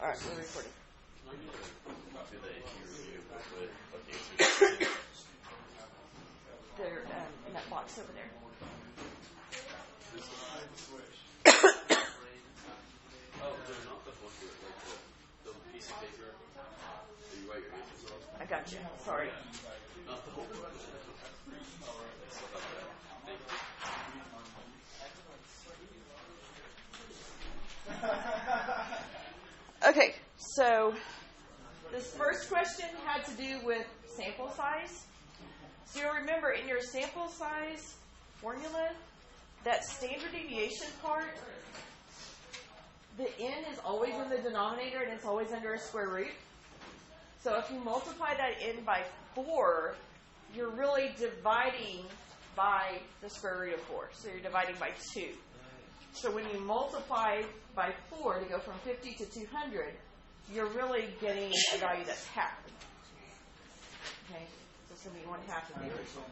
All right, we're recording. They're in that box over there. I got you. Sorry. Okay, so this first question had to do with sample size. So you'll remember in your sample size formula, that standard deviation part, the n is always in the denominator and it's always under a square root. So if you multiply that n by 4, you're really dividing by the square root of 4. So you're dividing by 2. So when you multiply by 4 to go from 50 to 200, you're really getting a value that's half. Okay? So it's going to be 1/2 of the original.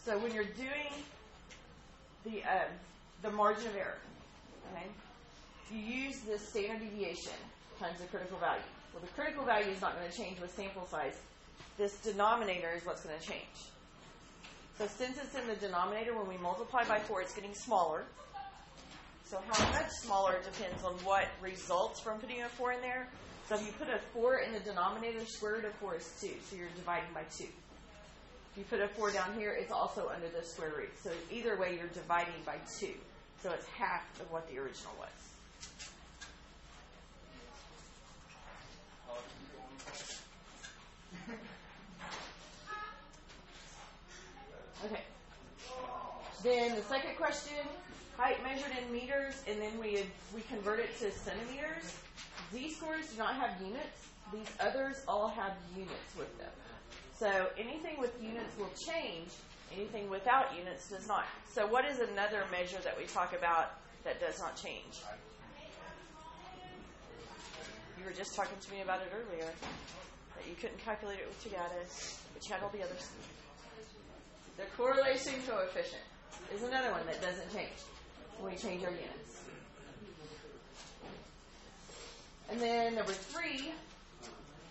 So when you're doing the margin of error, okay, you use the standard deviation times the critical value. Well, the critical value is not going to change with sample size. This denominator is what's going to change. So since it's in the denominator, when we multiply by 4, it's getting smaller. So how much smaller depends on what results from putting a 4 in there. So if you put a 4 in the denominator, square root of 4 is 2. So you're dividing by 2. If you put a 4 down here, it's also under the square root. So either way, you're dividing by 2. So it's half of what the original was. Okay. Then the second question, height measured in meters, and then we convert it to centimeters. Z-scores do not have units. These others all have units with them. So anything with units will change. Anything without units does not. So what is another measure that we talk about that does not change? You were just talking to me about it earlier, that you couldn't calculate it with two data, but you had all the others. The correlation coefficient is another one that doesn't change when we change our units. And then number 3,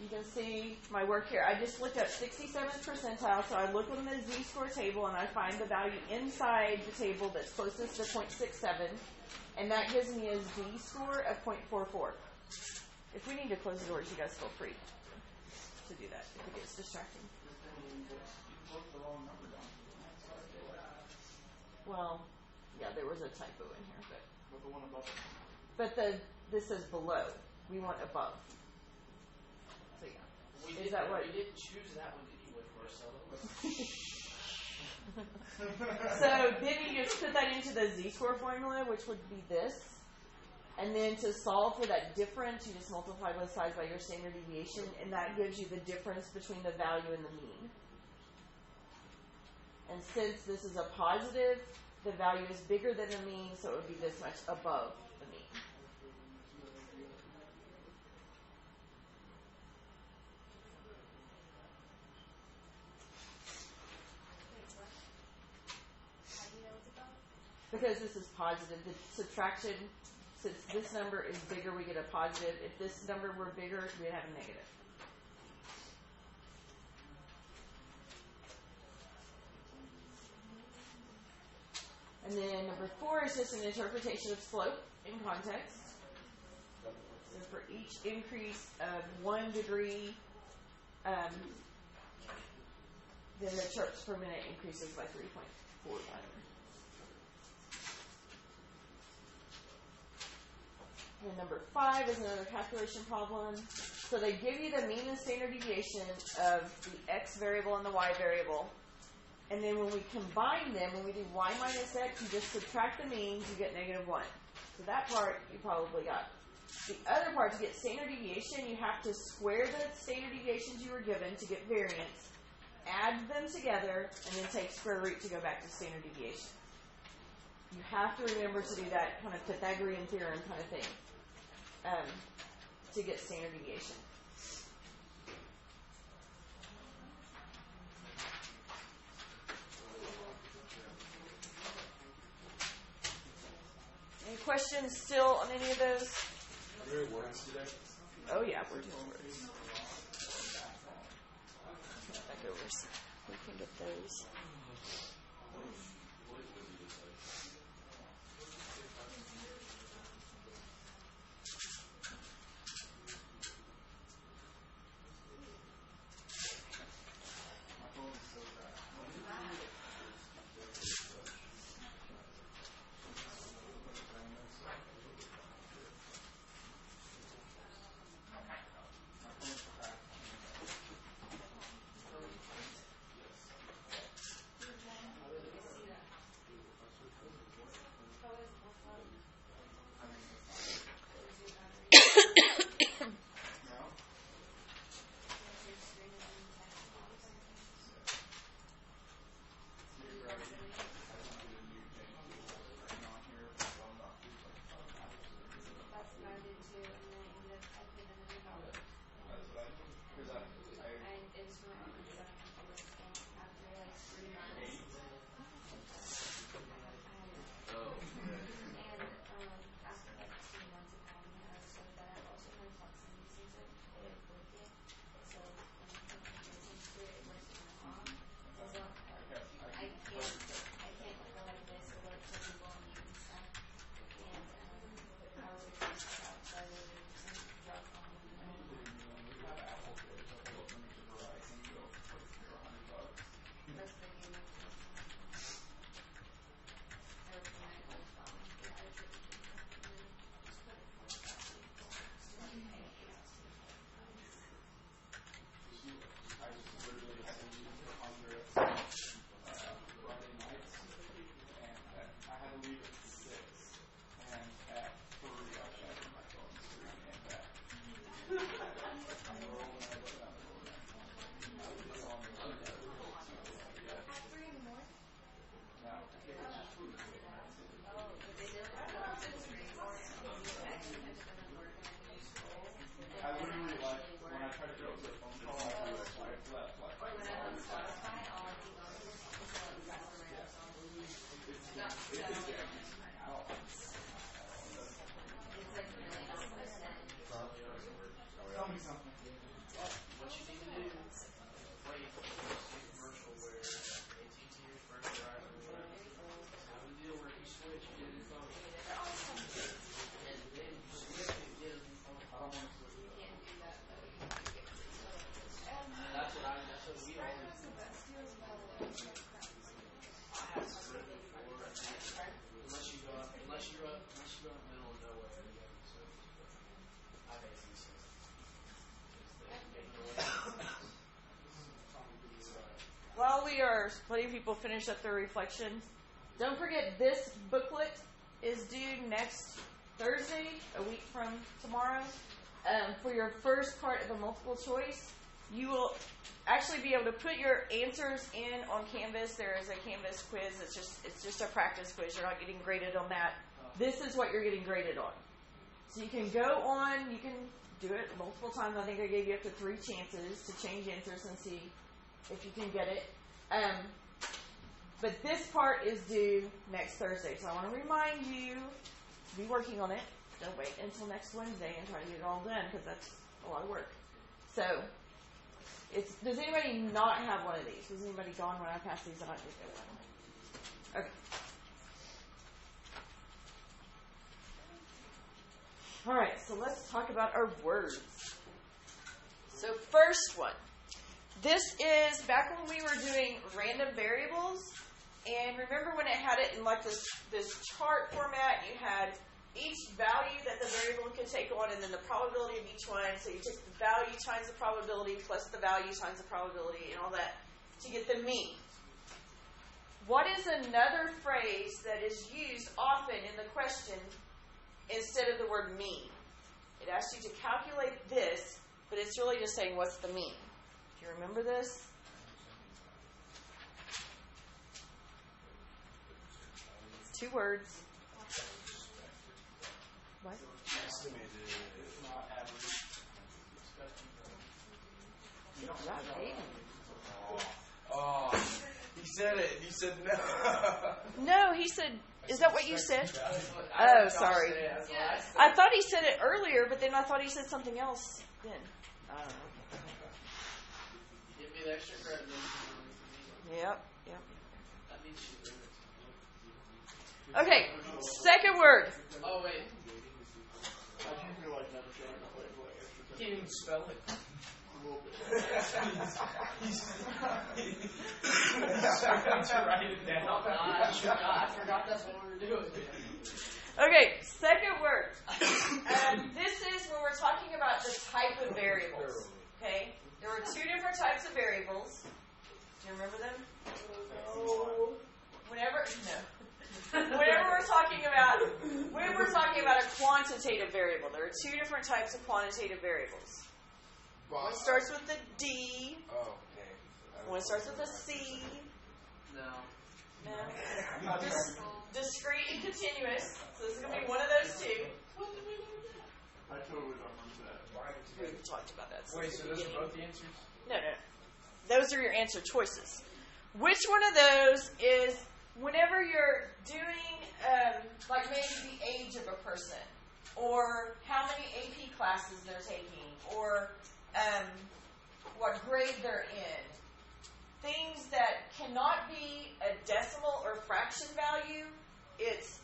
you can see my work here. I just looked up 67th percentile, so I look on the z-score table and I find the value inside the table that's closest to 0.67, and that gives me a z-score of 0.44. If we need to close the doors, you guys feel free to do that if it gets distracting. Well, yeah, there was a typo in here, but the one above. But this is below. We want above. So yeah, is that what? We didn't choose that one anyway, Marcelo. So then you just put that into the z-score formula, which would be this, and then to solve for that difference, you just multiply both sides by your standard deviation, and that gives you the difference between the value and the mean. And since this is a positive, the value is bigger than the mean, so it would be this much above the mean. Because this is positive, the subtraction, since this number is bigger, we get a positive. If this number were bigger, we'd have a negative. And then number 4 is just an interpretation of slope in context. So for each increase of 1 degree, then the chirps per minute increases by 3.41. And number 5 is another calculation problem. So they give you the mean and standard deviation of the x variable and the y variable. And then when we combine them, when we do y minus x, you just subtract the means, you get -1. So that part you probably got. The other part, to get standard deviation, you have to square the standard deviations you were given to get variance, add them together, and then take square root to go back to standard deviation. You have to remember to do that kind of Pythagorean theorem kind of thing to get standard deviation. questions still on any of those? Are there words today? Oh yeah, we're doing words. Back over so we can get those. While we are letting people finish up their reflections, don't forget this booklet is due next Thursday, a week from tomorrow. For your first part of a multiple choice, you will actually be able to put your answers in on Canvas. There is a Canvas quiz. It's just a practice quiz. You're not getting graded on that. This is what you're getting graded on. So you can go on. You can do it multiple times. I think I gave you up to 3 chances to change answers and see if you can get it. But this part is due next Thursday. So I want to remind you to be working on it. Don't wait until next Wednesday and try to get it all done, because that's a lot of work. So, does anybody not have one of these? Was anybody gone when I passed these out? Okay. All right, so let's talk about our words. So first one. This is back when we were doing random variables. And remember when it had it in like this chart format, you had each value that the variable could take on and then the probability of each one. So you take the value times the probability plus the value times the probability and all that to get the mean. What is another phrase that is used often in the question instead of the word mean? It asks you to calculate this, but it's really just saying what's the mean. Do you remember this? It's 2 words. What? Estimated, not average. Good job, Hayden. Oh, he said it. He said no. No, he said Is that what you said? I Oh, heard Josh sorry. say it, that's what I said. I thought he said it earlier, but then I thought he said something else then. I don't know. Give me the extra credit. Yep. That means she learned it. Okay, second word. Oh, wait. I do feel like never showing up like extra. Can't even spell it. A little bit. To write it down. I forgot that's what we were doing. Okay, second word. This is when we're talking about the type of variables. Okay? There were two different types of variables. Do you remember them? No. Whenever when we're talking about a quantitative variable, there are two different types of quantitative variables. One starts with the D. Oh, okay. One starts with a C. No. Discrete and continuous. So this is going to be one of those two. I totally don't remember that. We talked about that. Wait, so those are both the answers? No. Those are your answer choices. Which one of those is whenever you're doing, like maybe the age of a person, or how many AP classes they're taking, or what grade they're in. Things that cannot be a decimal or fraction value, it's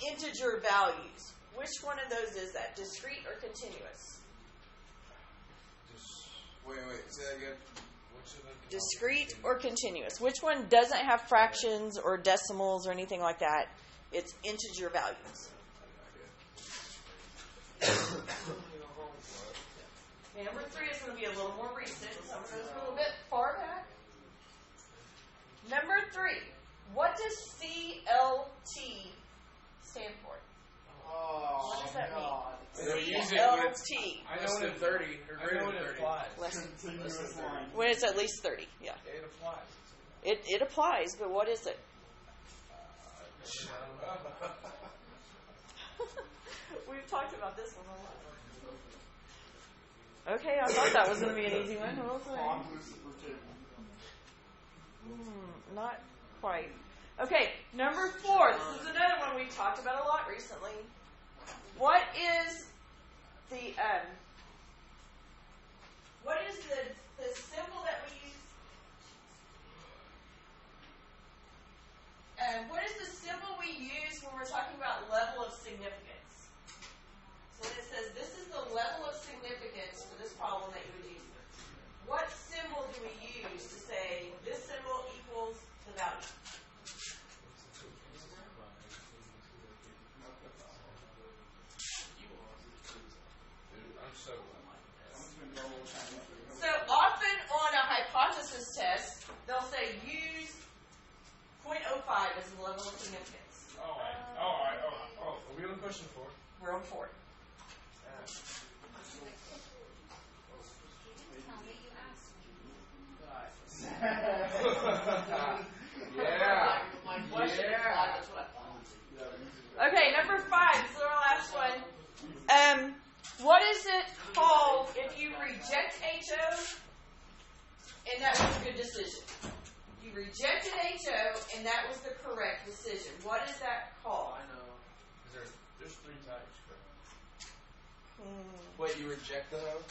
integer values. Which one of those is that? Discrete or continuous? Wait, say that again. Which of them? Discrete or continuous? Which one doesn't have fractions or decimals or anything like that? It's integer values. Okay, number 3 is going to be a little more recent. Some of those are a little bit far back. Number 3. What does CLT stand for? Oh, What does that mean? They use it when it's- CLT. I know when it's 30 or greater than 30. Less than 30. When it's at least 30, yeah. It applies. It applies, but what is it? We've talked about this one a lot. Okay, I thought that was going to be an easy one. Not quite. Okay, number 4. This is another one we've talked about a lot recently. What is the symbol that we use? What is the symbol we use when we're talking about level of significance? So when it says this is the level of significance for this problem that you would use, what symbol do we use to say this symbol equals the value? So often on a hypothesis test, they'll say use 0.05 as the level of significance. Are we on question 4? We're on 4. Yeah. My question is why, that's what I thought. Okay, number 5. This is our last one. What is it called if you reject HO and that was a good decision? You rejected HO and that was the correct decision. What is that called? I know. There's 3 types, Wait, you reject the hoe?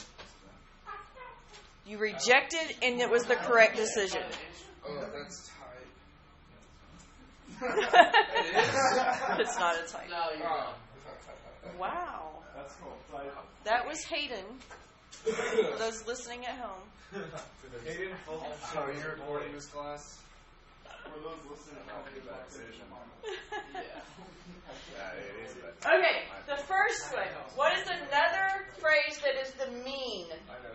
You rejected and it was the correct decision. Oh, that's tight. It is. It's not a type. No, you're wrong. Wow. That's called type. That was Hayden. For those listening at home. Hayden, so you're recording this class? For those listening at home, Yeah. Okay, the first one. What is another phrase that is the mean? I know.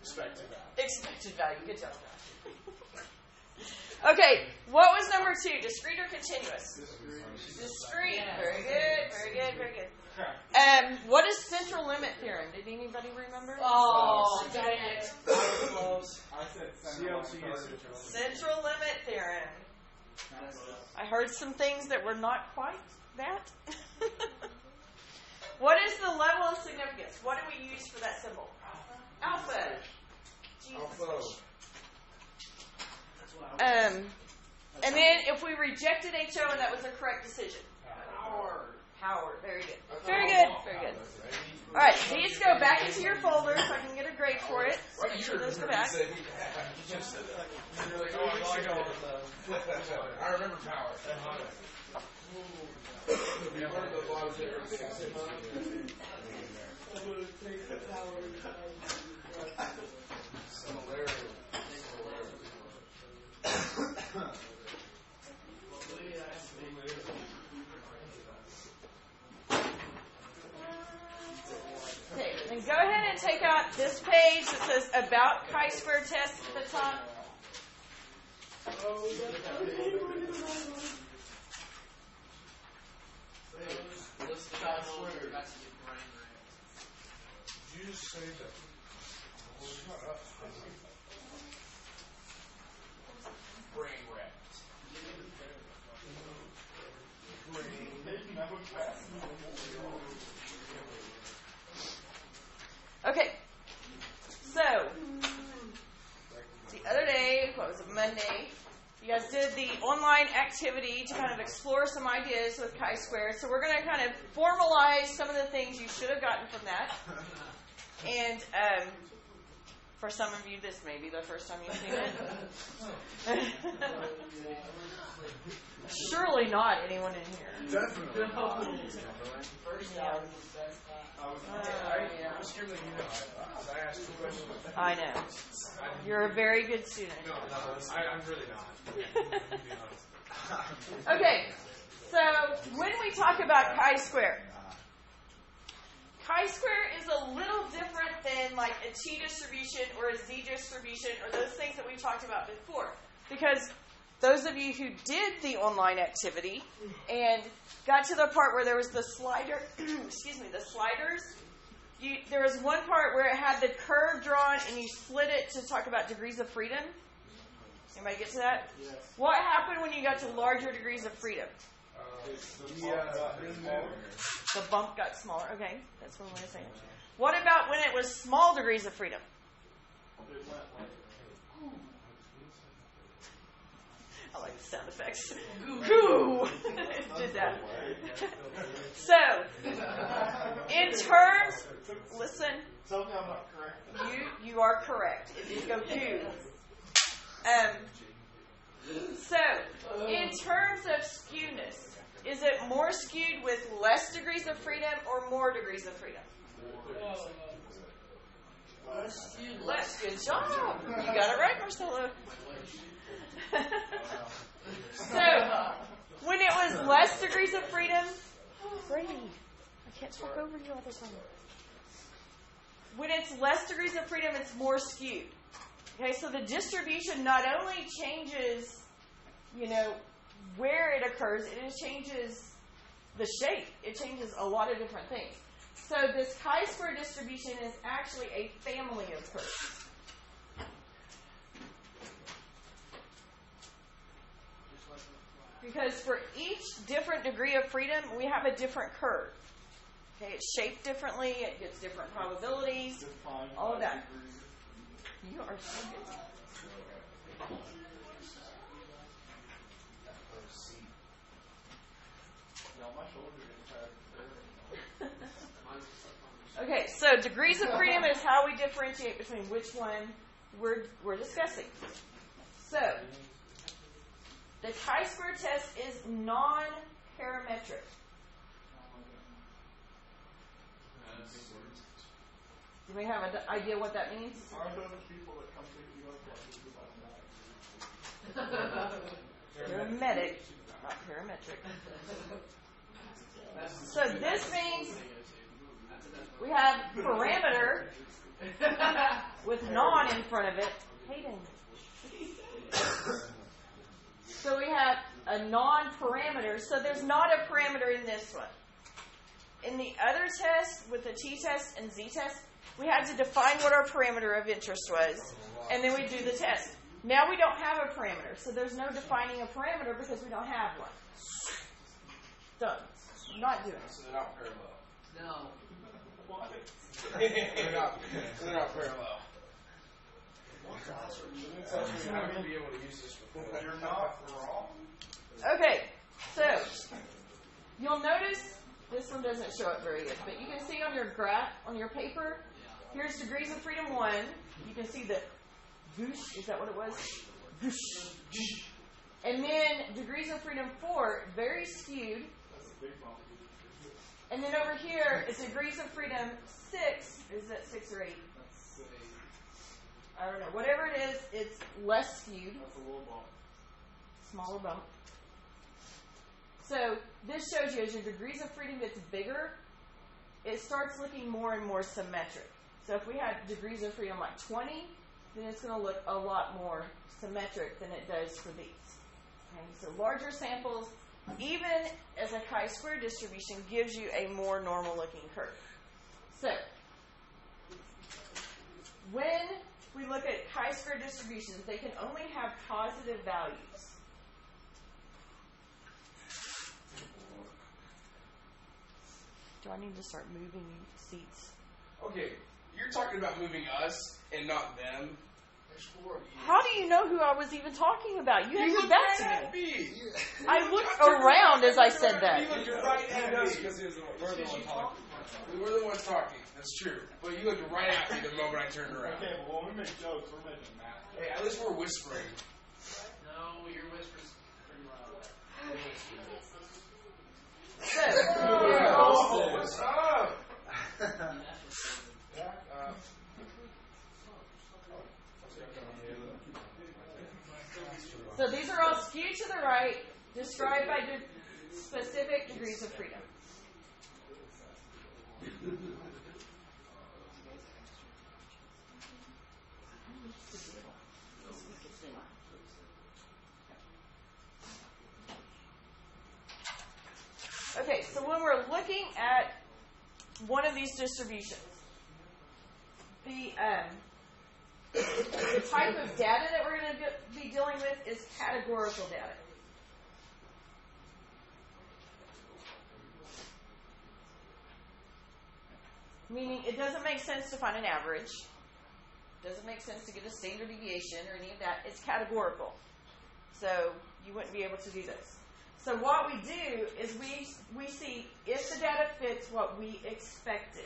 Expected that. Expected value. Good job, Josh. Okay, what was number 2? Discrete or continuous? Discrete. Very good. Very good. Very good. What is central limit theorem? Did anybody remember? Oh, dang it. Close. I said CLT is Central limit theorem. I heard some things that were not quite that. What is the level of significance? What do we use for that symbol? Alpha. Jesus. And then if we rejected HO and that was a correct decision. Howard. Very good. Very good. Very good. All right, these go back into your folder so I can get a grade for it. Make sure those go back. I remember Power. Okay, then go ahead and take out this page that says About Chi-square Test at the top. Did you just say that? Brain wrecked. Okay, so the other day, what was it, Monday, you guys did the online activity to kind of explore some ideas with chi-square. So we're going to kind of formalize some of the things you should have gotten from that. And for some of you, this may be the first time you've seen it. Surely not anyone in here. Definitely. I know. You're a very good student. No, I'm really not. Okay, so when we talk about chi-square, chi-square is a little different than like a t distribution or a z distribution or those things that we talked about before. Because those of you who did the online activity and got to the part where there was the slider, the sliders, there was one part where it had the curve drawn and you slid it to talk about degrees of freedom. Anybody get to that? Yes. What happened when you got to larger degrees of freedom? The bump got smaller. Okay, that's one way to say it. What about when it was small degrees of freedom? I like the sound effects. Goo! It did that. So, in terms, listen. Tell me I'm not correct. You are correct. It did go goo. So, in terms of skewness, is it more skewed with less degrees of freedom or more degrees of freedom? Less. Good job. You got it right, Marcelo. So, when it was less degrees of freedom, Brady, I can't talk over you all the time. When it's less degrees of freedom, it's more skewed. Okay, so the distribution not only changes, where it occurs, it changes the shape. It changes a lot of different things. So this chi-square distribution is actually a family of curves. Because for each different degree of freedom, we have a different curve. Okay, it's shaped differently, it gets different probabilities, all of that. You are so good. Okay, so degrees of freedom is how we differentiate between which one we're discussing. So, the chi-square test is non-parametric. Do we have an idea what that means? Aren't those people that come to you Parametric, not parametric. So this means we have parameter with non in front of it. Hayden. So we have a non-parameter. So there's not a parameter in this one. In the other test, with the t-test and z-test, we had to define what our parameter of interest was, and then we do the test. Now we don't have a parameter, so there's no defining a parameter because we don't have one. Done. I'm not doing it. So they're not parallel. No. Why? they're not parallel. You're not going to be able to use this before. You're not wrong. Okay, so you'll notice this one doesn't show up very good, but you can see on your graph, on your paper, here's degrees of freedom 1. You can see the goosh, is that what it was? Goosh. And then degrees of freedom 4, very skewed. And then over here, it's degrees of freedom 6. Is that 6 or 8? I don't know. Whatever it is, it's less skewed. That's a little bump. Smaller bump. So this shows you as your degrees of freedom gets bigger, it starts looking more and more symmetric. So if we have degrees of freedom like 20, then it's going to look a lot more symmetric than it does for these. Okay? So larger samples, even as a chi-square distribution, gives you a more normal looking curve. So when we look at chi-square distributions, they can only have positive values. Do I need to start moving seats? Okay, you're talking about moving us and not them. There's 4 of you. How do you know who I was even talking about? You had to looked get back right to me. at me. I looked around as I said You that. looked right at me. Because we're the one talking. We were the ones talking. That's true. But you looked right at me the moment I turned around. Okay, but when we make jokes, we're making math. Hey, at least we're whispering. No, your whisper's pretty loud. So, Oh, what's up? so these are all skewed to the right, described by specific degrees of freedom. Okay, so when we're looking at one of these distributions, the type of data that we're going to be dealing with is categorical data. Meaning it doesn't make sense to find an average. It doesn't make sense to get a standard deviation or any of that. It's categorical. So you wouldn't be able to do this. So what we do is we see if the data fits what we expected.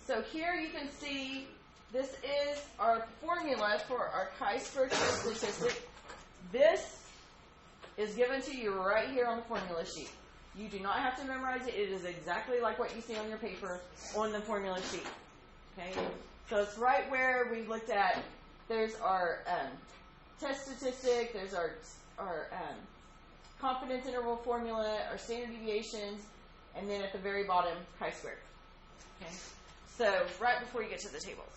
So here you can see this is our formula for our chi-square statistic. This is given to you right here on the formula sheet. You do not have to memorize it. It is exactly like what you see on your paper on the formula sheet. Okay, so it's right where we looked at. There's our test statistic. There's our confidence interval formula, our standard deviations, and then at the very bottom, chi-square. Okay, so right before you get to the tables.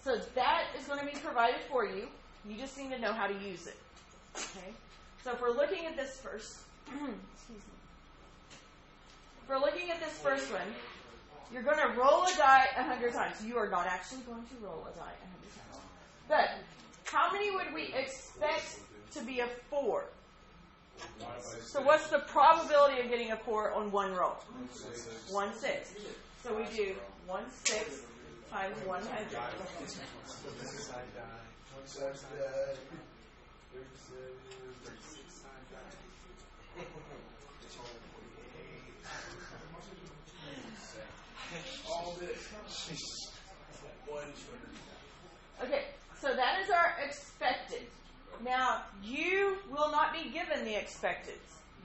So that is going to be provided for you. You just need to know how to use it. Okay, so if we're looking at this first, excuse me. If we're looking at this first one, you're going to roll a die 100 times. You are not actually going to roll a die 100 times. But how many would we expect to be a 4? So what's the probability of getting a 4 on one roll? 1/6. So we do 1/6 times 100. Okay, so that is our expected. Now, you will not be given the expecteds.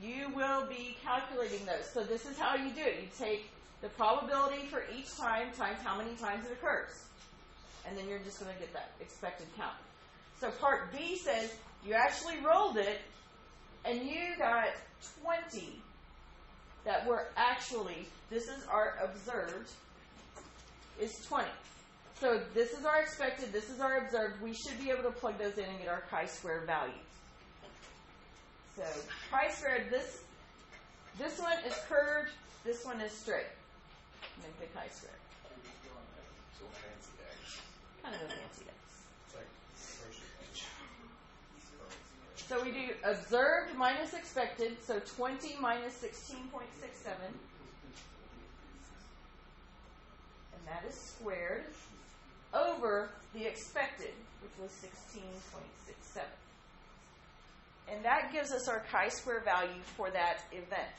You will be calculating those. So this is how you do it. You take the probability for each time times how many times it occurs. And then you're just going to get that expected count. So part B says you actually rolled it and you got 20 that were actually, this is our observed, is 20. So this is our expected, this is our observed. We should be able to plug those in and get our chi-square values. So chi-square, this one is curved, this one is straight. Make the chi-square. So fancy X. Kind of a fancy X. It's like So we do observed minus expected, so 20 minus 16.67. And that is squared over the expected, which was 16.67. And that gives us our chi-square value for that event.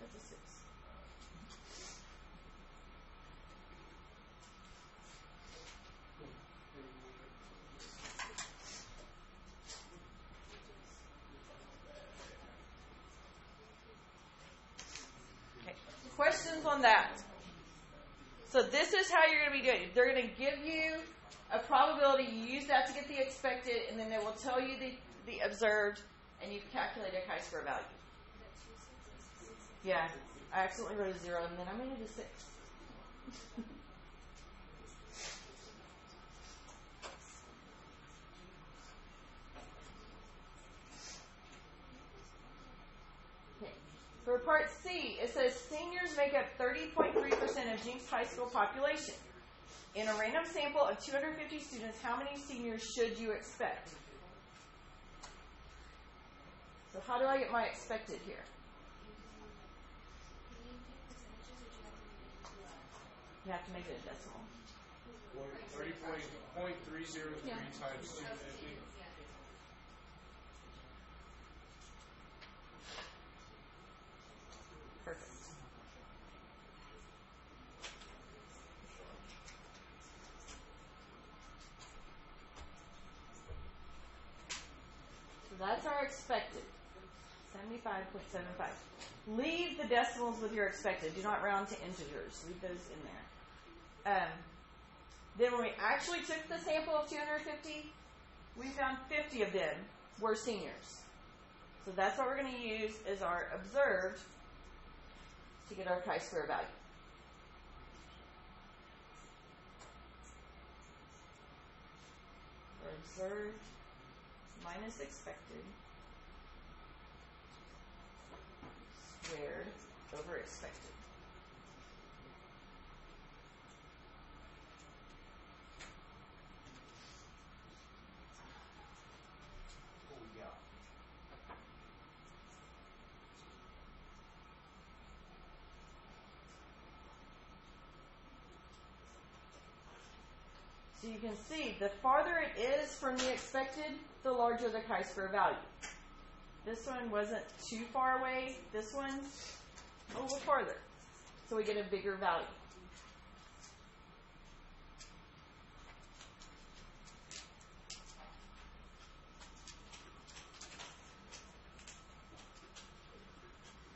That's a 6. Okay. Questions on that? So this is how you're going to be doing it. They're going to give you a probability. You use that to get the expected, and then they will tell you the observed, and you calculate a chi-square value. Yeah, I accidentally wrote a 0, and then I made it a 6. Okay. For part C, it says seniors make up 30.3% of Jenks High School population. In a random sample of 250 students, how many seniors should you expect? So how do I get my expected here? You have to make it a decimal. 30.303 times 250. Perfect. So that's our expected. 75.75. Leave the decimals with your expected. Do not round to integers. Leave those in there. Then when we actually took the sample of 250, we found 50 of them were seniors. So that's what we're going to use as our observed to get our chi-square value. Our observed minus expected squared over expected. So you can see, the farther it is from the expected, the larger the chi-square value. This one wasn't too far away. This one, a little farther. So we get a bigger value.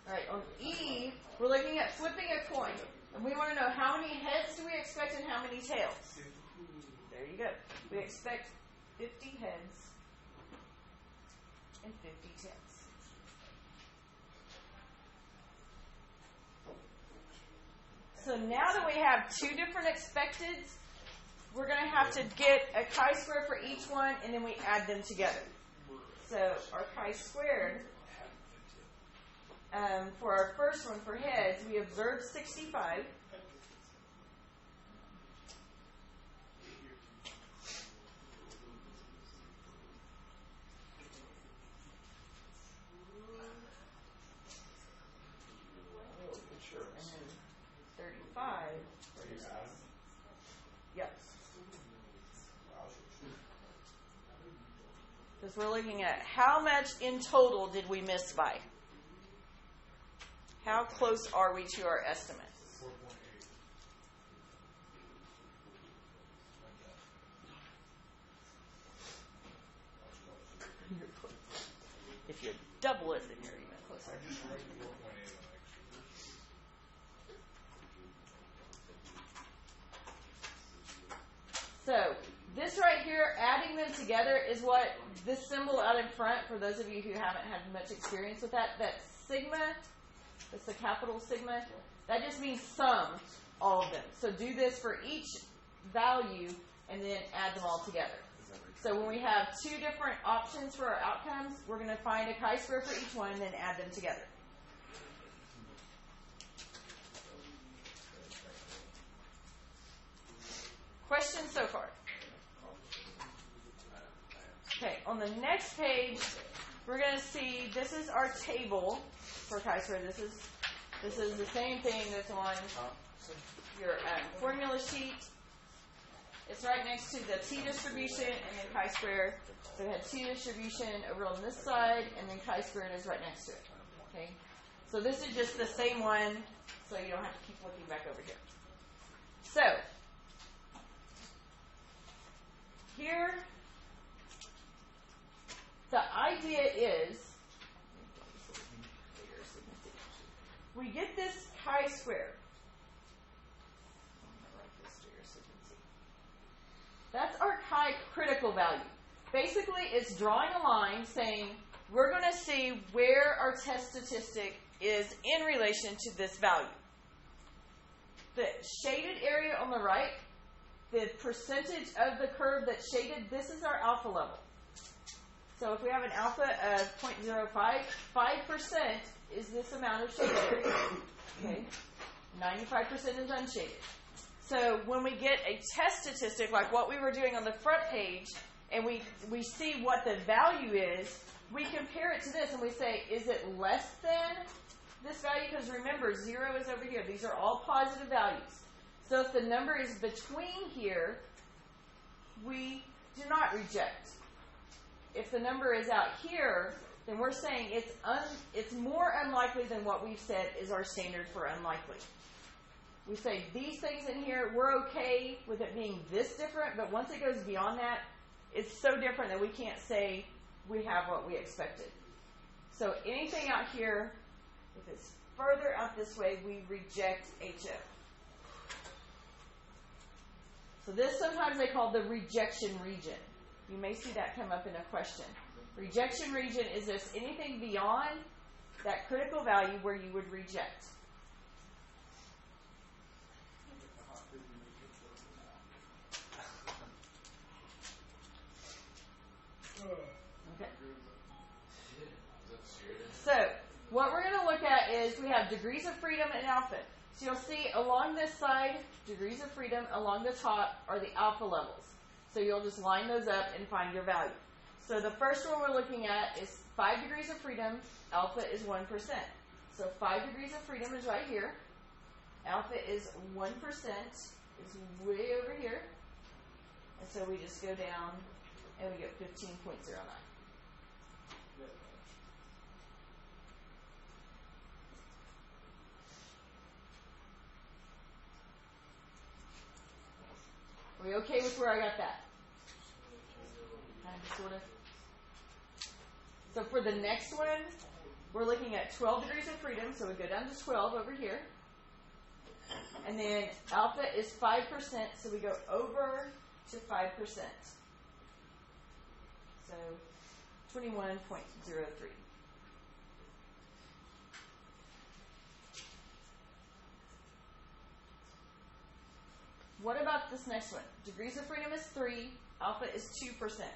All right, on E, we're looking at flipping a coin. And we want to know how many heads do we expect and how many tails. There you go. We expect 50 heads and 50 tails. So now that we have two different expecteds, we're going to have to get a chi-square for each one, and then we add them together. So our chi-squared, for our first one, for heads, we observed 65. And then 35. Yep. Because we're looking at how much in total did we miss by? How close are we to our estimate? 4.8. If you double it, then you're even closer. So this right here, adding them together, is what this symbol out in front, for those of you who haven't had much experience with that sigma, that's the capital sigma, that just means sum all of them. So do this for each value and then add them all together. So when we have two different options for our outcomes, we're going to find a chi-square for each one and then add them together. Questions so far? Okay, on the next page, we're going to see, this is our table for chi-square. This is the same thing that's on your formula sheet. It's right next to the t-distribution and then chi-square. So we had t-distribution over on this side, and then chi-squared is right next to it. Okay, so this is just the same one, so you don't have to keep looking back over here. So, here, the idea is, we get this chi-square. That's our chi-critical value. Basically, it's drawing a line saying, we're going to see where our test statistic is in relation to this value. The shaded area on the right, the percentage of the curve that's shaded, this is our alpha level. So if we have an alpha of 0.05, 5% is this amount of shaded area. Okay, 95% is unshaded. So when we get a test statistic like what we were doing on the front page, and we see what the value is, we compare it to this and we say, is it less than this value? Because remember, 0 is over here. These are all positive values. So if the number is between here, we do not reject. If the number is out here, then we're saying it's more unlikely than what we've said is our standard for unlikely. We say these things in here, we're okay with it being this different, but once it goes beyond that, it's so different that we can't say we have what we expected. So anything out here, if it's further out this way, we reject HF. So this sometimes they call the rejection region. You may see that come up in a question. Rejection region is there's anything beyond that critical value where you would reject. Okay. So what we're going to look at is we have degrees of freedom and alpha. So you'll see along this side, degrees of freedom, along the top are the alpha levels. So you'll just line those up and find your value. So the first one we're looking at is 5 degrees of freedom, alpha is 1%. So 5 degrees of freedom is right here. Alpha is 1%, is way over here. And so we just go down and we get 15.09. Are we okay with where I got that? Sort of. So for the next one, we're looking at 12 degrees of freedom, so we go down to 12 over here. And then alpha is 5%, so we go over to 5%. So 21.03. What about this next one? Degrees of freedom is 3, alpha is 2%.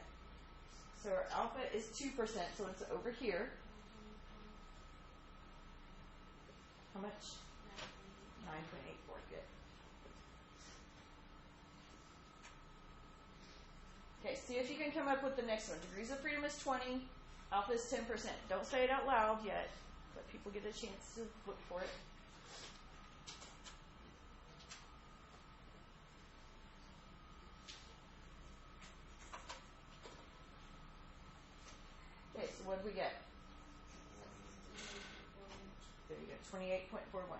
So our alpha is 2%, so it's over here. How much? 9.84, good. Okay, see if you can come up with the next one. Degrees of freedom is 20, alpha is 10%. Don't say it out loud yet. Let people get a chance to look for it. Okay, so what do we get? There you go, 28.41.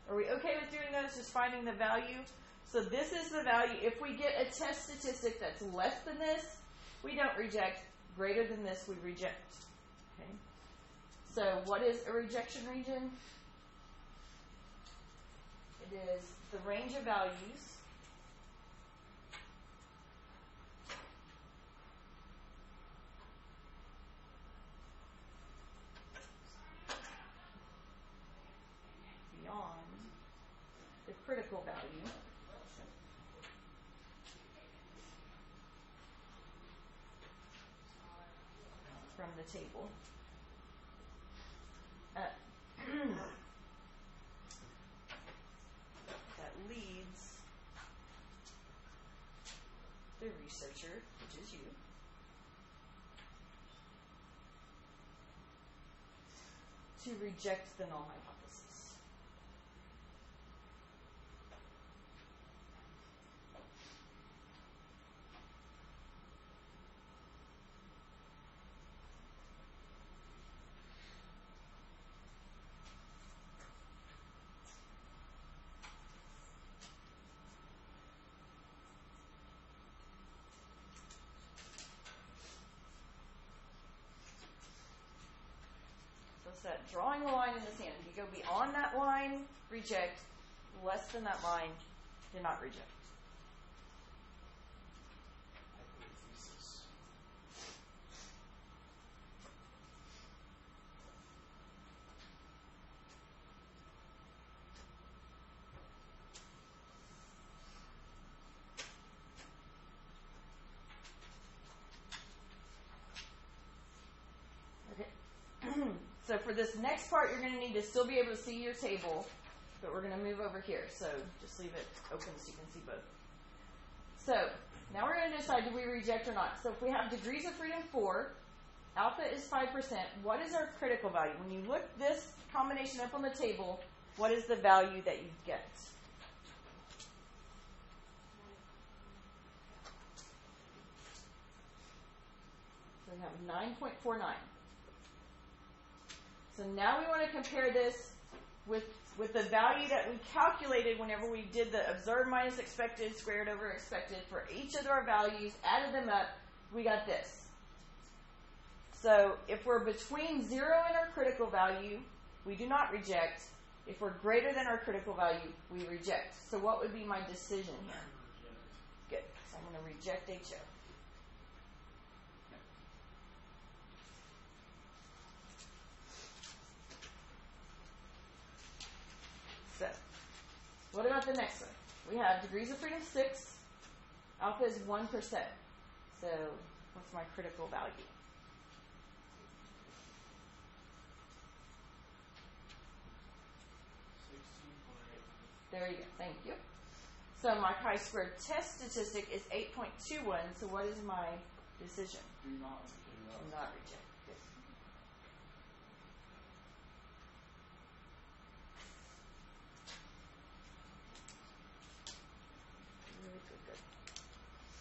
Are we okay with doing those, just finding the value? So this is the value. If we get a test statistic that's less than this, we don't reject. Greater than this, we reject. Okay. So what is a rejection region? It is the range of values beyond the critical value from the table. the researcher, which is you, to reject the null hypothesis. That drawing a line in the sand. If you go beyond that line, reject. Less than that line, do not reject. Hypothesis. Okay. So for this next part, you're going to need to still be able to see your table, but we're going to move over here. So just leave it open so you can see both. So now we're going to decide, do we reject or not? So if we have degrees of freedom 4, alpha is 5%, what is our critical value? When you look this combination up on the table, what is the value that you get? So we have 9.49. So now we want to compare this with the value that we calculated whenever we did the observed minus expected squared over expected for each of our values, added them up, we got this. So if we're between 0 and our critical value, we do not reject. If we're greater than our critical value, we reject. So what would be my decision here? Good. So I'm going to reject HO. So, what about the next one? We have degrees of freedom 6. Alpha is 1%. So, what's my critical value? There you go. Thank you. So, my chi-squared test statistic is 8.21. So, what is my decision? Do not reject. Good.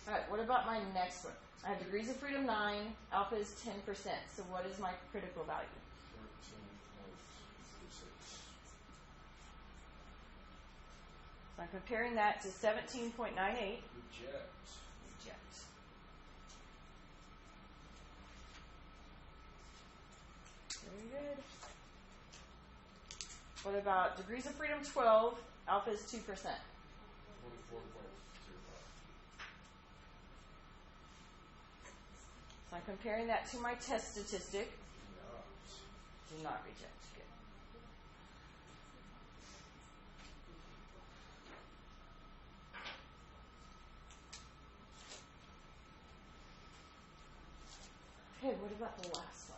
All right, what about my next one? I have degrees of freedom 9, alpha is 10%. So what is my critical value? 13.06. So I'm comparing that to 17.98. Reject. Very good. What about degrees of freedom 12, alpha is 2%. 44.05. So I'm comparing that to my test statistic. Do not reject. Good. Okay, what about the last one?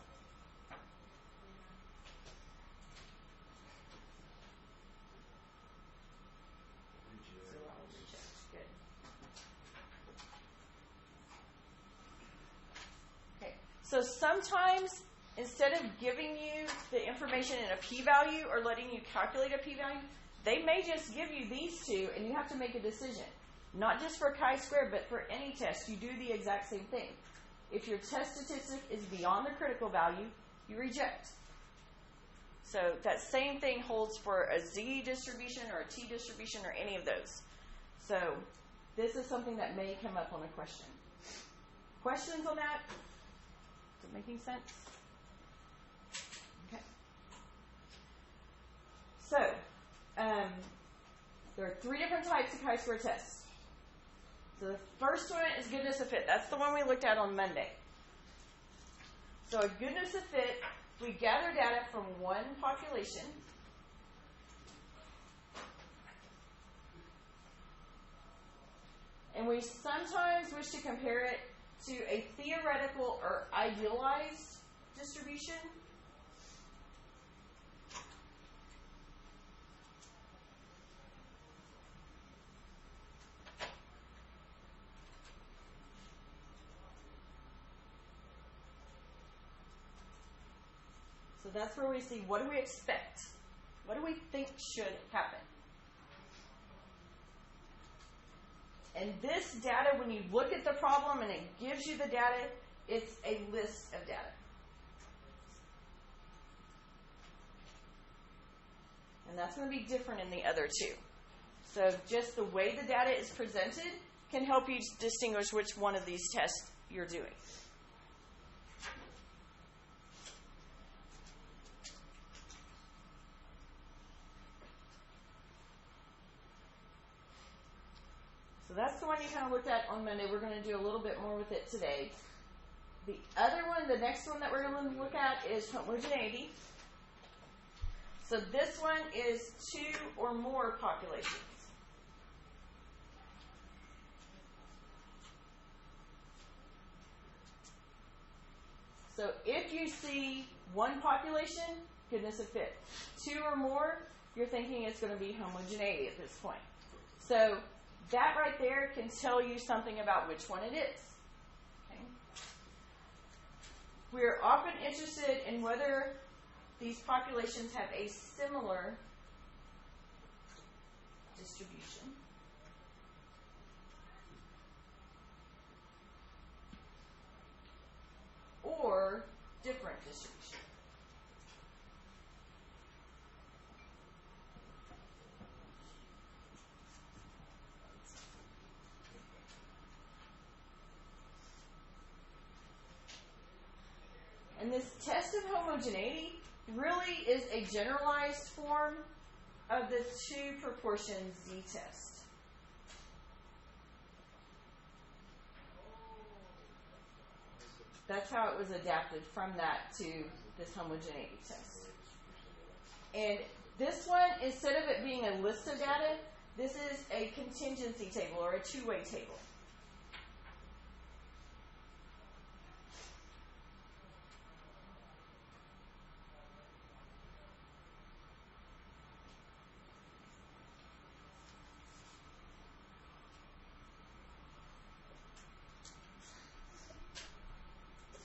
So I'll reject. Good. Okay, so sometimes instead of giving you the information in a p-value or letting you calculate a p-value, they may just give you these two and you have to make a decision. Not just for chi-squared, but for any test, you do the exact same thing. If your test statistic is beyond the critical value, you reject. So that same thing holds for a Z distribution or a T distribution or any of those. So this is something that may come up on a question. Questions on that? Is it making sense? Okay. So there are 3 different types of chi-square tests. So the first one is goodness of fit. That's the one we looked at on Monday. So a goodness of fit, we gather data from one population. And we sometimes wish to compare it to a theoretical or idealized distribution. So that's where we see, what do we expect? What do we think should happen? And this data, when you look at the problem and it gives you the data, it's a list of data. And that's going to be different in the other two. So just the way the data is presented can help you distinguish which one of these tests you're doing. So that's the one you kind of looked at on Monday. We're going to do a little bit more with it today. The other one, the next one that we're going to look at is homogeneity. So this one is 2 or more populations. So if you see one population, goodness of fit. 2 or more, you're thinking it's going to be homogeneity at this point. So that right there can tell you something about which one it is. Okay? We're often interested in whether these populations have a similar distribution or different distribution. And this test of homogeneity really is a generalized form of the 2 proportion z-test. That's how it was adapted from that to this homogeneity test. And this one, instead of it being a list of data, this is a contingency table or a two-way table.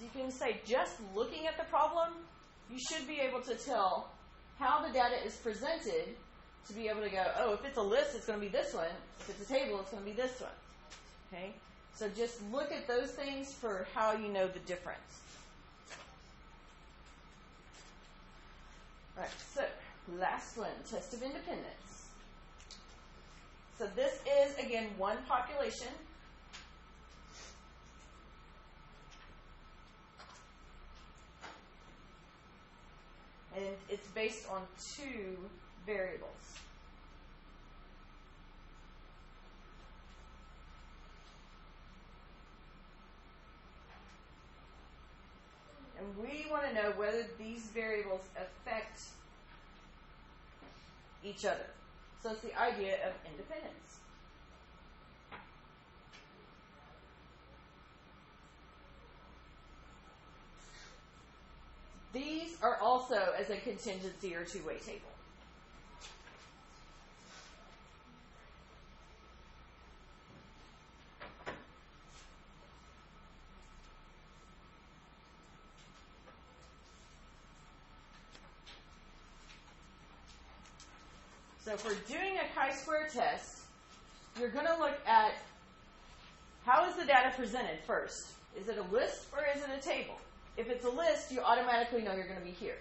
You can say, just looking at the problem, you should be able to tell how the data is presented to be able to go, oh, if it's a list, it's going to be this one. If it's a table, it's going to be this one. Okay? So just look at those things for how you know the difference. All right, so last one, test of independence. So this is, again, one population. And it's based on 2 variables. And we want to know whether these variables affect each other. So it's the idea of independence. These are also as a contingency or two-way table. So if we're doing a chi-square test, you're going to look at how is the data presented first. Is it a list or is it a table? If it's a list, you automatically know you're going to be here.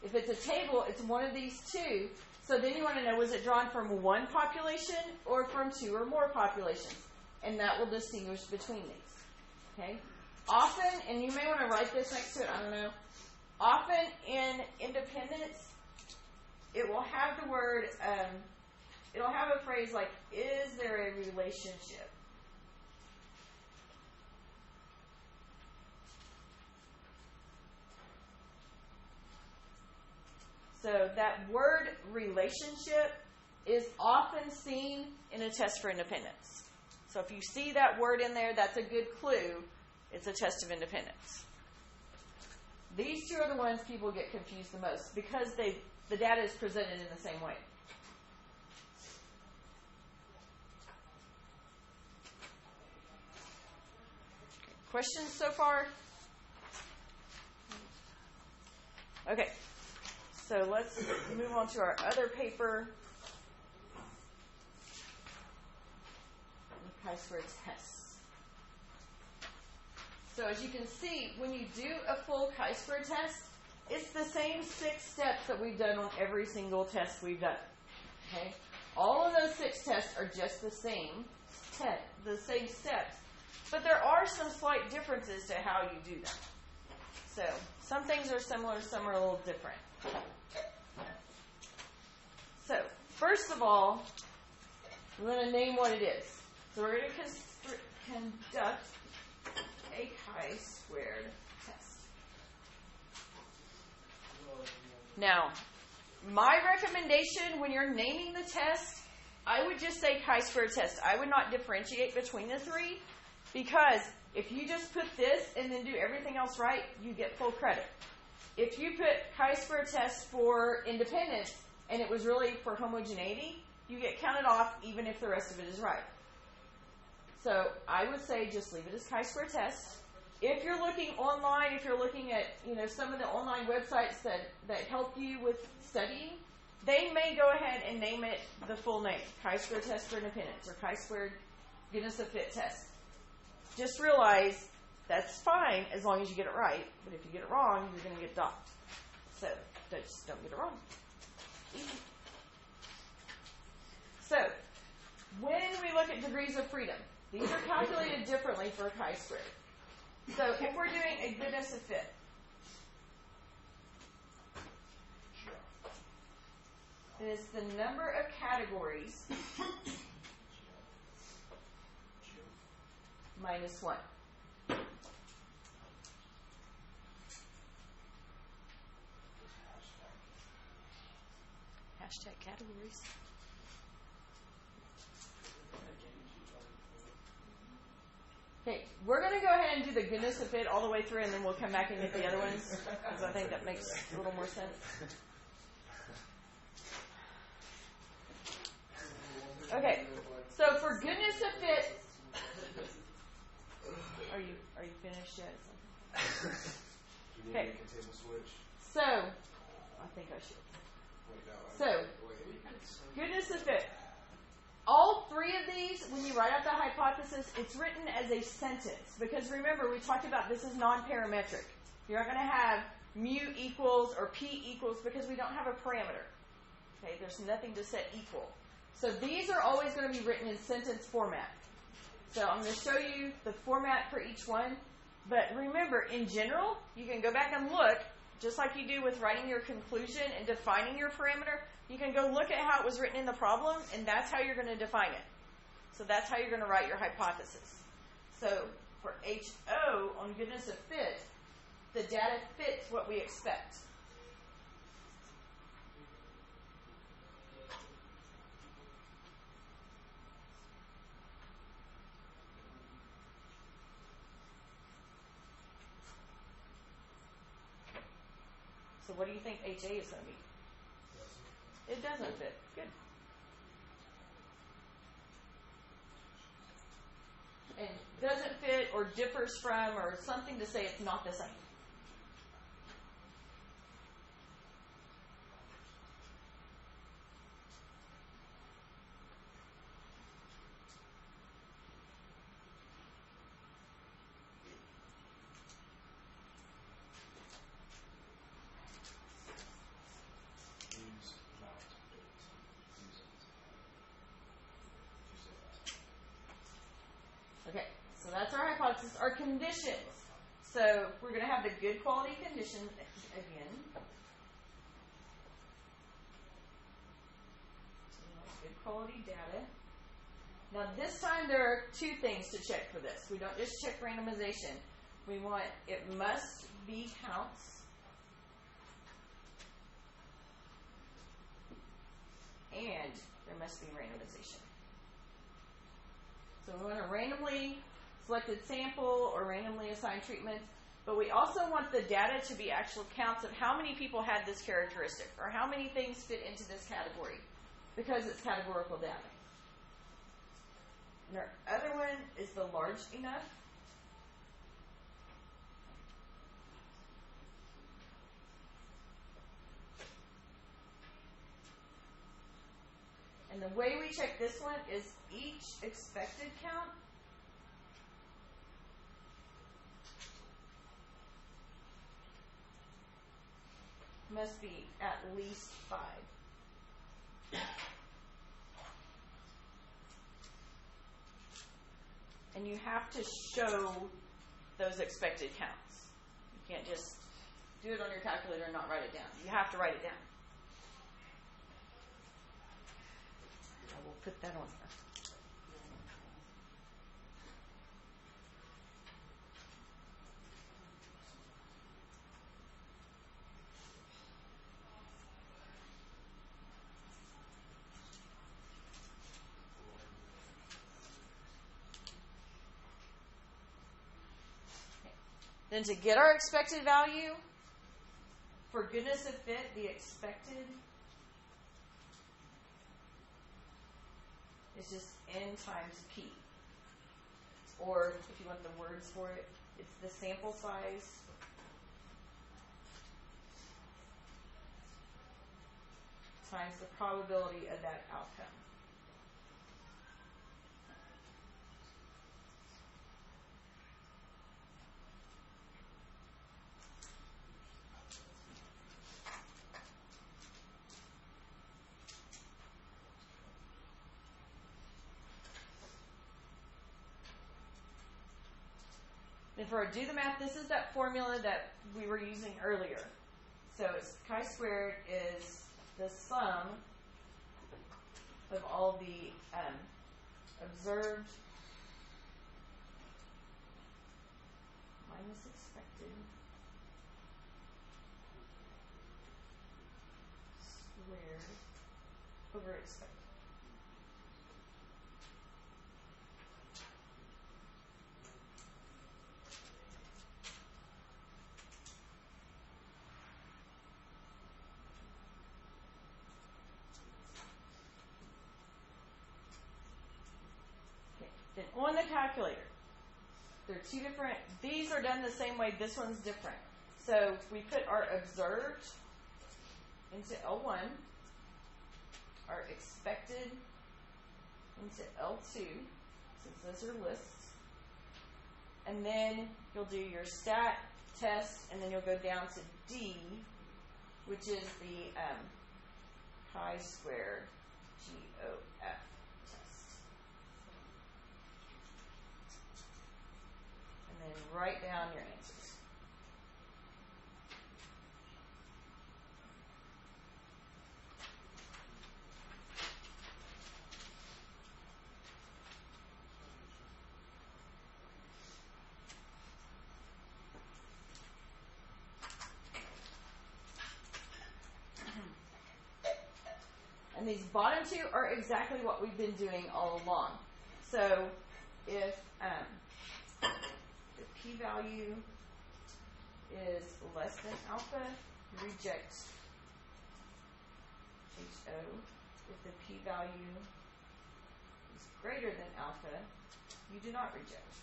If it's a table, it's one of these 2. So then you want to know, was it drawn from one population or from 2 or more populations? And that will distinguish between these. Okay? Often, and you may want to write this next to it, I don't know. Often in independence, it will have the word, it'll have a phrase like, is there a relationship? So that word relationship is often seen in a test for independence. So if you see that word in there, that's a good clue. It's a test of independence. These 2 are the ones people get confused the most because the data is presented in the same way. Questions so far? Okay. So let's move on to our other paper. Chi-square tests. So as you can see, when you do a full chi-square test, it's the same 6 steps that we've done on every single test we've done. Okay? All of those 6 tests are just the same steps. But there are some slight differences to how you do them. So some things are similar, some are a little different. So first of all, we're going to name what it is. So we're going to conduct a chi-squared test. Now, my recommendation when you're naming the test, I would just say chi-squared test. I would not differentiate between the 3, because if you just put this and then do everything else right, you get full credit. If you put chi-squared test for independence and it was really for homogeneity, you get counted off even if the rest of it is right. So I would say just leave it as chi-square test. If you're looking online, if you're looking at some of the online websites that help you with studying, they may go ahead and name it the full name, chi-square test for independence or chi-squared goodness of fit test. Just realize that's fine as long as you get it right, but if you get it wrong, you're going to get docked. So just don't get it wrong. Easy. So when we look at degrees of freedom, these are calculated differently for chi-squared. So if we're doing a goodness of fit, it is the number of categories minus 1. Hashtag categories. Okay, we're going to go ahead and do the goodness of fit all the way through, and then we'll come back and get the other ones, because I think that makes a little more sense. Okay, so for goodness of fit, are you finished yet? Okay. So, I think I should. So, goodness of fit. All 3 of these, when you write out the hypothesis, it's written as a sentence. Because remember, we talked about this is non-parametric. You're not going to have mu equals or p equals because we don't have a parameter. Okay, there's nothing to set equal. So these are always going to be written in sentence format. So I'm going to show you the format for each one. But remember, in general, you can go back and look, just like you do with writing your conclusion and defining your parameter. You can go look at how it was written in the problem, and that's how you're going to define it. So that's how you're going to write your hypothesis. So for HO on goodness of fit, the data fits what we expect. So what do you think HA is going to be? It doesn't fit. Good. And doesn't fit or differs from or something to say it's not the same. Okay, so that's our hypothesis. Our conditions. So we're going to have the good quality condition again. Good quality data. Now this time there are 2 things to check for this. We don't just check randomization. We want it must be counts. And there must be randomization. So we want a randomly selected sample or randomly assigned treatment, but we also want the data to be actual counts of how many people had this characteristic or how many things fit into this category because it's categorical data. And our other one is the large enough. And the way we check this one is each expected count must be at least 5. And you have to show those expected counts. You can't just do it on your calculator and not write it down. You have to write it down. I will put that on here. Then to get our expected value, for goodness of fit, the expected is just n times p. Or if you want the words for it, it's the sample size times the probability of that outcome. And for our do the math, this is that formula that we were using earlier. So it's chi-squared is the sum of all the observed minus expected squared over expected. Then on the calculator, there are two different, these are done the same way, this one's different. So we put our observed into L1, our expected into L2, since those are lists. And then you'll do your stat test, and then you'll go down to D, which is the chi-squared GOF test. And then write down your answers. And these bottom two are exactly what we've been doing all along. So if the p-value is less than alpha, you reject HO. If the p-value is greater than alpha, you do not reject.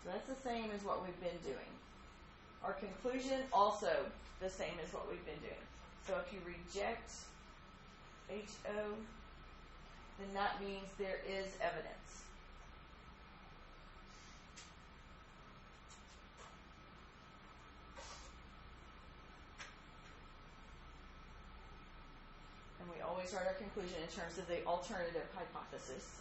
So that's the same as what we've been doing. Our conclusion, also the same as what we've been doing. So if you reject HO, then that means there is evidence. And we always write our conclusion in terms of the alternative hypothesis.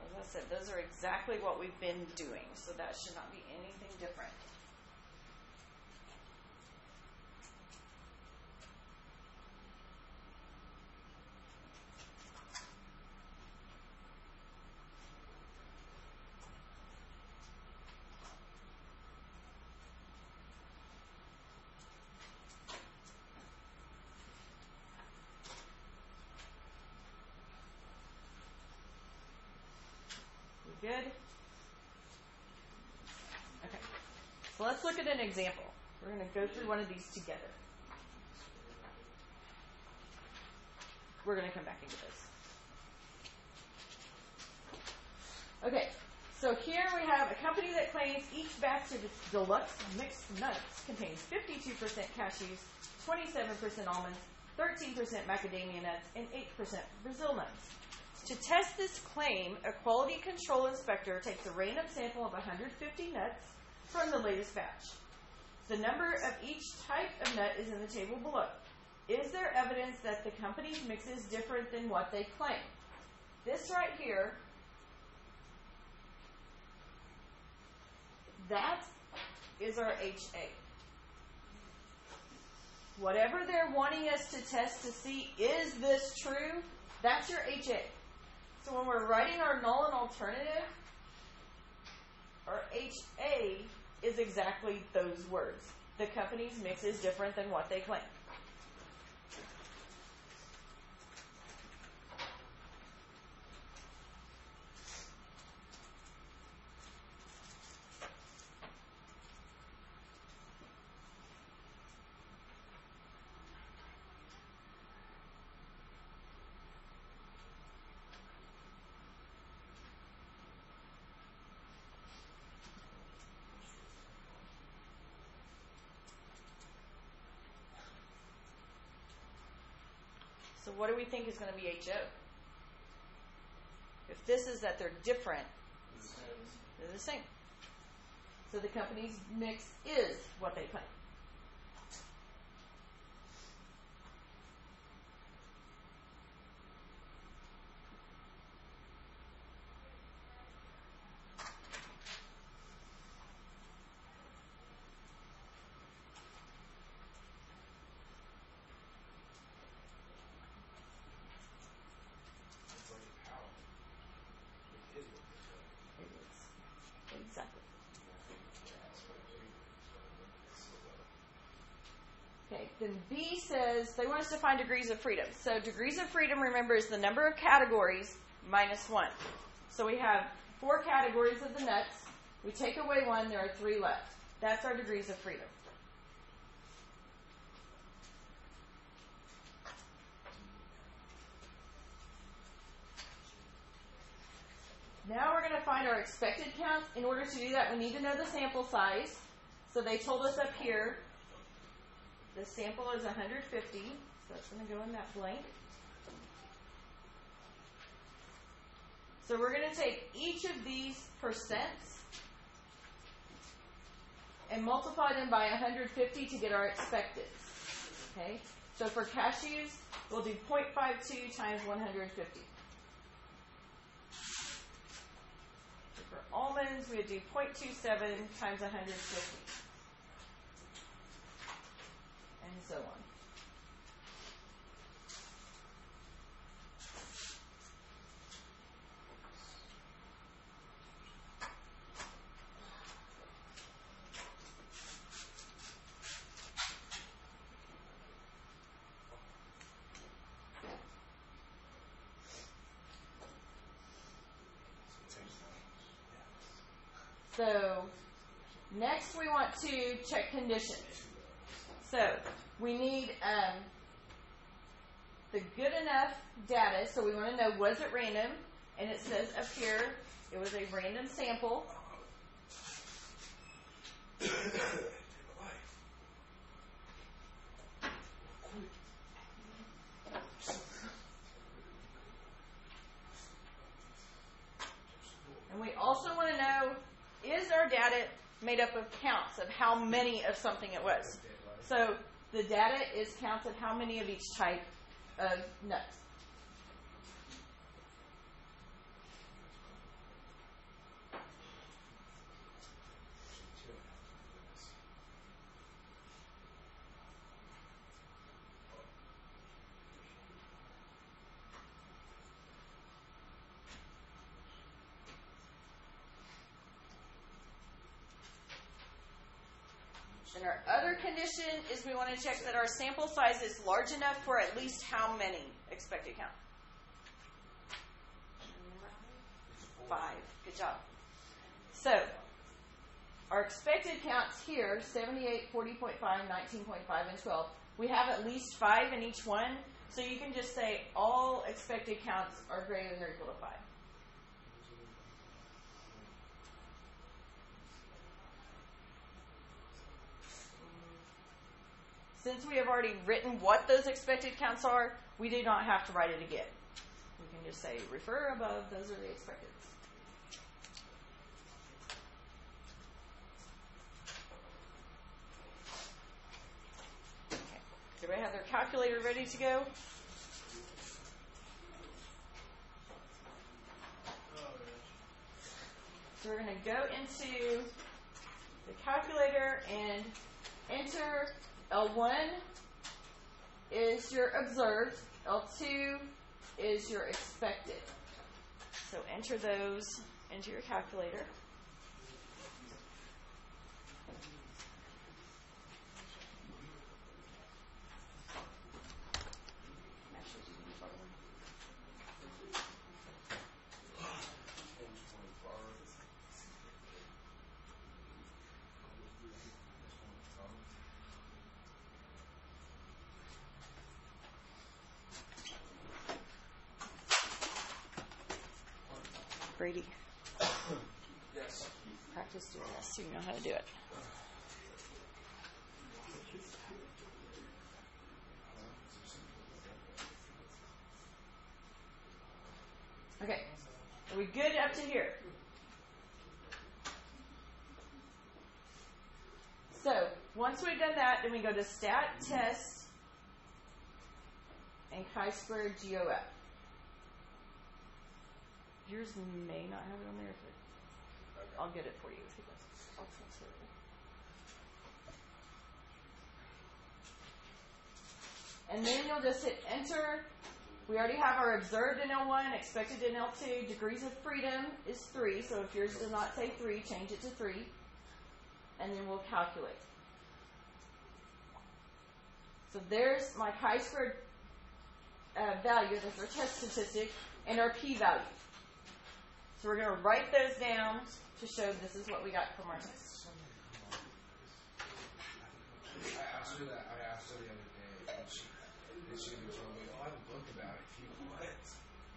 As I said, those are exactly what we've been doing, so that should not be anything different. good? Okay. So let's look at an example. We're going to go through one of these together. We're going to come back into this. Okay, so here we have a company that claims each batch of its deluxe mixed nuts contains 52% cashews, 27% almonds, 13% macadamia nuts, and 8% Brazil nuts. To test this claim, a quality control inspector takes a random sample of 150 nuts from the latest batch. The number of each type of nut is in the table below. Is there evidence that the company's mix is different than what they claim? This right here, that is our HA. Whatever they're wanting us to test to see, is this true? That's your HA. So when we're writing our null and alternative, our HA is exactly those words. The company's mix is different than what they claim. So what do we think is going to be HO? If this is that they're different, they're the same. So the company's mix is what they claim. Exactly. Okay, then B says they want us to find degrees of freedom. So degrees of freedom, remember, is the number of categories minus 1. So we have 4 categories of the nuts. We take away 1, there are 3 left. That's our degrees of freedom. Now we're going to find our expected counts. In order to do that, we need to know the sample size. So they told us up here, the sample is 150. So that's going to go in that blank. So we're going to take each of these percents and multiply them by 150 to get our expected. Okay? So for cashews, we'll do 0.52 times 150. For almonds, we would do 0.27 times 150. And so on. So next we want to check conditions. So we need the good enough data. So we want to know, was it random? And it says up here, it was a random sample. And we also want to know, is our data made up of counts of how many of something it was? So the data is counts of how many of each type of nuts. And our other condition is we want to check that our sample size is large enough for at least how many expected count? 5. Good job. So, our expected counts here, 78, 40.5, 19.5, and 12. We have at least 5 in each one, so you can just say all expected counts are greater than or equal to 5. Since we have already written what those expected counts are, we do not have to write it again. We can just say refer above, those are the expected. Okay. Everybody have their calculator ready to go? So we're going to go into the calculator and enter L1 is your observed, L2 is your expected. So enter those into your calculator. Brady, Yes. practice doing this so you know how to do it. Okay, are we good up to here? So, once we've done that, then we go to stat, test, and chi-squared GOF. Yours may not have it on there, but I'll get it for you if it does. I'll transfer it. And then you'll just hit enter. We already have our observed in L1, expected in L2. Degrees of freedom is 3, so if yours does not say 3, change it to 3. And then we'll calculate. So there's my chi-squared value, that's our test statistic, and our p-value. So we're going to write those down to show this is what we got from our test. I asked her the other day, and she told me, oh, I have a book about it if you want it.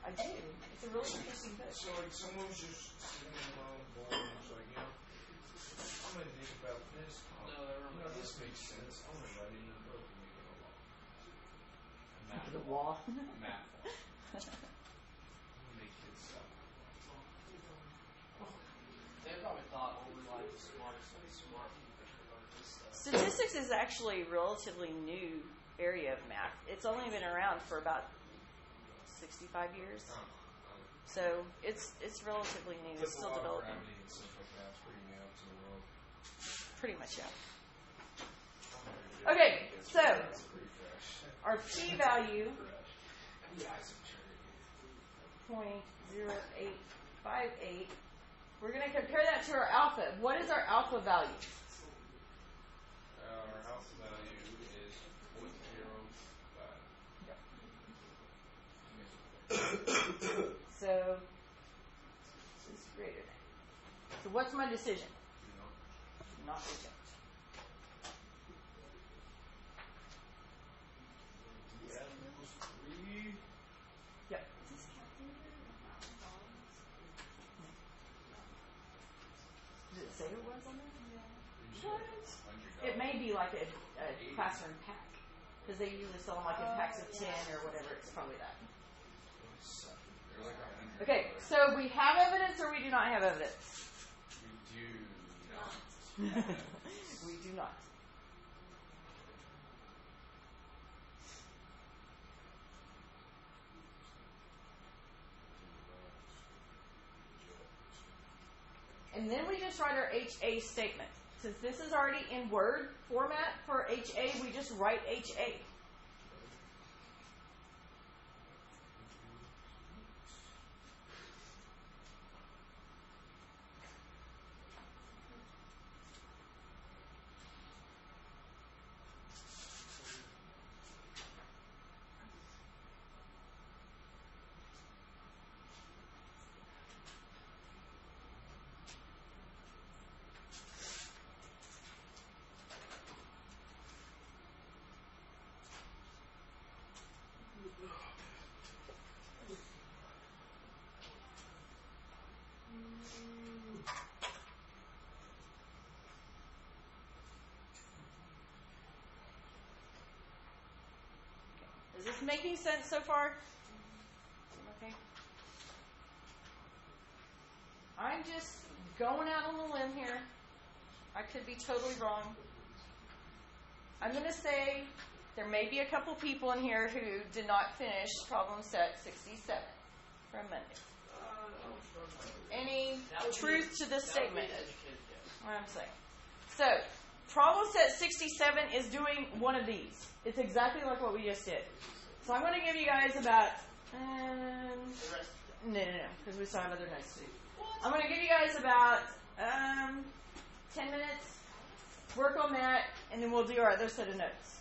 I do. It's a really interesting book. So, like, someone was just sitting alone, bored, and was like, I'm going to think about this. This makes sense. I'm going to write it in a book and make it a law. The wall. Math. Make kids stuff. They probably thought only like the smart people could learn this stuff. Statistics is actually a relatively new area of math. It's only been around for about 65 years. So it's relatively new. It's still developing. Gravity and stuff like that. It's pretty new up to the world. Pretty much, yeah. Okay, so It's pretty fresh. our p-value, Yeah, I 0.0858, we're going to compare that to our alpha. What is our alpha value? Our alpha value is 0.05. So, this is greater than. So what's my decision? Not reject. Yep. Did it say it was on there? What? It may be like a classroom pack. Because they usually sell them like in packs of 10 or whatever. It's probably that. Okay, so we have evidence or we do not have evidence? We do not. We do not. And then we just write our HA statement. Since this is already in Word format for HA, we just write HA. making sense so far? Okay. I'm just going out on a limb here. I could be totally wrong. I'm going to say there may be a couple people in here who did not finish problem set 67 from Monday. Any truth to this statement? What I'm saying. So, problem set 67 is doing one of these. It's exactly like what we just did. So I'm going to give you guys about, no, because we still have other notes to do. I'm going to give you guys about 10 minutes, work on that, and then we'll do our other set of notes.